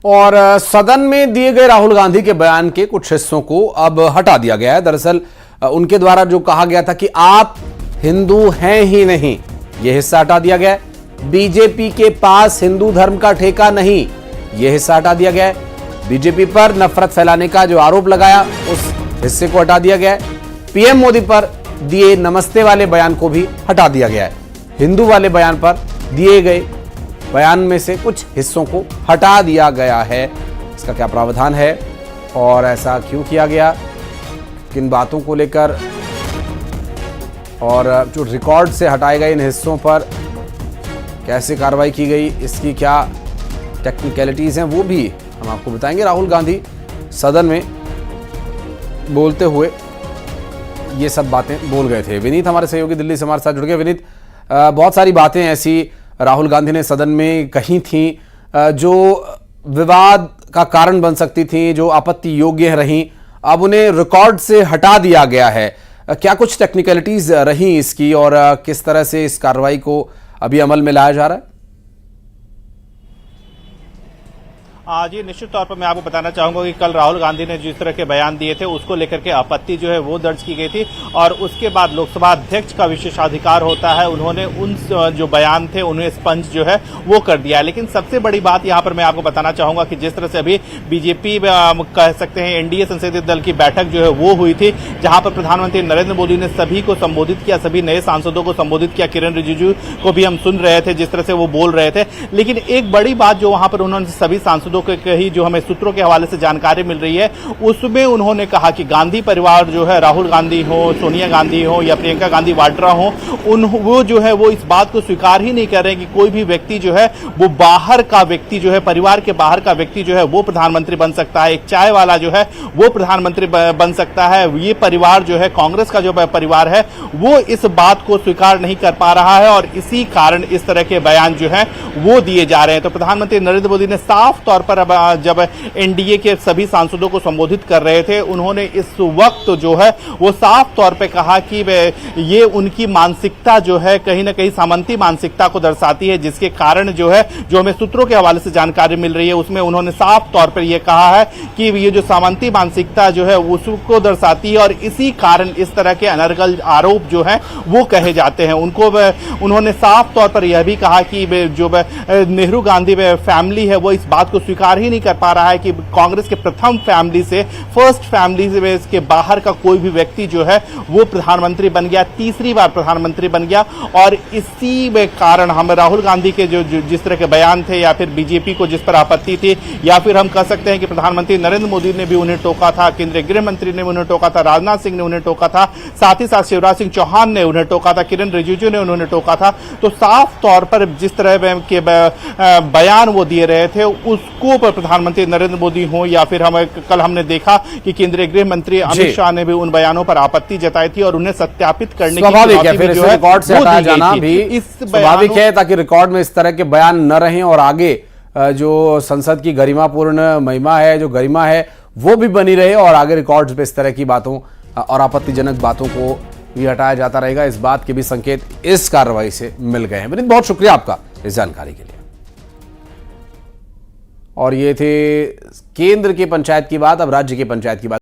और सदन में दिए गए राहुल गांधी के बयान के कुछ हिस्सों को अब हटा दिया गया है। दरअसल उनके द्वारा जो कहा गया था कि आप हिंदू हैं ही नहीं, यह हिस्सा हटा दिया गया है। बीजेपी के पास हिंदू धर्म का ठेका नहीं, यह हिस्सा हटा दिया गया है। बीजेपी पर नफरत फैलाने का जो आरोप लगाया उस हिस्से को हटा दिया गया है। पीएम मोदी पर दिए नमस्ते वाले बयान को भी हटा दिया गया है। हिंदू वाले बयान पर दिए गए बयान में से कुछ हिस्सों को हटा दिया गया है। इसका क्या प्रावधान है और ऐसा क्यों किया गया, किन बातों को लेकर, और जो रिकॉर्ड से हटाए गए इन हिस्सों पर कैसे कार्रवाई की गई, इसकी क्या टेक्निकलिटीज हैं, वो भी हम आपको बताएंगे। राहुल गांधी सदन में बोलते हुए ये सब बातें बोल गए थे। विनीत हमारे सहयोगी दिल्ली से हमारे साथ जुड़ गए। विनीत, बहुत सारी बातें ऐसी राहुल गांधी ने सदन में कही थी जो विवाद का कारण बन सकती थी, जो आपत्ति योग्य रहीं, अब उन्हें रिकॉर्ड से हटा दिया गया है। क्या कुछ टेक्निकलिटीज रही इसकी और किस तरह से इस कार्रवाई को अभी अमल में लाया जा रहा है? जी, निश्चित तौर पर मैं आपको बताना चाहूंगा कि कल राहुल गांधी ने जिस तरह के बयान दिए थे उसको लेकर के आपत्ति जो है वो दर्ज की गई थी और उसके बाद लोकसभा अध्यक्ष का विशेषाधिकार होता है, उन्होंने उन जो बयान थे उन्हें स्पंज जो है वो कर दिया। लेकिन सबसे बड़ी बात यहां पर मैं आपको बताना चाहूंगा कि जिस तरह से अभी बीजेपी कह सकते हैं एनडीए संसदीय दल की बैठक जो है वो हुई थी, जहां पर प्रधानमंत्री नरेंद्र मोदी ने सभी को संबोधित किया, सभी नए सांसदों को संबोधित किया। किरण रिजिजू को भी हम सुन रहे थे जिस तरह से वो बोल रहे थे। लेकिन एक बड़ी बात जो वहां पर उन्होंने सभी सांसदों कही, जो हमें सूत्रों के हवाले से जानकारी मिल रही है, उसमें उन्होंने कहा कि गांधी परिवार जो है, राहुल गांधी हो, सोनिया गांधी हो या प्रियंका गांधी वाड्रा हो, वो जो है वो इस बात को स्वीकार ही नहीं कर रहे कि कोई भी व्यक्ति जो है वो बाहर का व्यक्ति जो है, परिवार के बाहर का व्यक्ति जो है वो प्रधानमंत्री बन सकता है, एक चाय वाला जो है वो प्रधानमंत्री बन सकता है। ये परिवार जो है, कांग्रेस का जो परिवार है, वो इस बात को स्वीकार नहीं कर पा रहा है और इसी कारण इस तरह के बयान जो है वो दिए जा रहे हैं। तो प्रधानमंत्री नरेंद्र मोदी ने साफ तौर पर जब एनडीए के सभी सांसदों को संबोधित कर रहे थे, उन्होंने इस वक्त जो है वो साफ तौर पे कहा कि ये उनकी मानसिकता जो है कहीं ना कहीं सामंती मानसिकता को दर्शाती है, जिसके कारण जो है, जो हमें सूत्रों के हवाले से जानकारी मिल रही है, उसमें उन्होंने साफ तौर पर यह कहा है कि ये जो सामंती मानसिकता जो है उसको दर्शाती है और इसी कारण इस तरह के अनर्गल आरोप जो है वो कहे जाते हैं। उन्होंने साफ तौर पर यह भी कहा कि जो नेहरू गांधी फैमिली है वो इस बात को स्वीकार ही नहीं कर पा रहा है कि कांग्रेस के प्रथम फैमिली से, फर्स्ट फैमिली से के बाहर का कोई भी व्यक्ति जो है वो प्रधानमंत्री बन गया, तीसरी बार प्रधानमंत्री बन गया। और इसी कारण हम राहुल गांधी के जो जिस तरह के बयान थे या फिर बीजेपी को जिस पर आपत्ति थी, या फिर हम कह सकते हैं कि प्रधानमंत्री नरेंद्र मोदी ने भी उन्हें टोका था, केंद्रीय गृह मंत्री ने उन्हें टोका था, राजनाथ सिंह ने उन्हें टोका था, साथ ही साथ शिवराज सिंह चौहान ने उन्हें टोका था, किरण रिजिजू ने उन्होंने टोका था। तो साफ तौर पर जिस तरह के बयान वो दिए रहे थे उसको प्रधानमंत्री नरेंद्र मोदी हो या फिर कल हमने देखा कि केंद्रीय गृह मंत्री अमित शाह ने भी उन बयानों पर आपत्ति जताई थी और उन्हें सत्यापित करने की रिकॉर्ड से हटाया जाना भी स्वाभाविक है, ताकि रिकॉर्ड में इस तरह के बयान न रहें और आगे जो संसद की गरिमापूर्ण महिमा है, जो गरिमा है, वो भी बनी रहे और आगे रिकॉर्ड्स पे इस तरह की बातों और आपत्तिजनक बातों को भी हटाया जाता रहेगा। इस बात के भी संकेत इस कार्रवाई से मिल गए हैं। विनीत, बहुत शुक्रिया आपका इस जानकारी के लिए। और ये थे केंद्र की पंचायत की बात, अब राज्य की पंचायत की बात।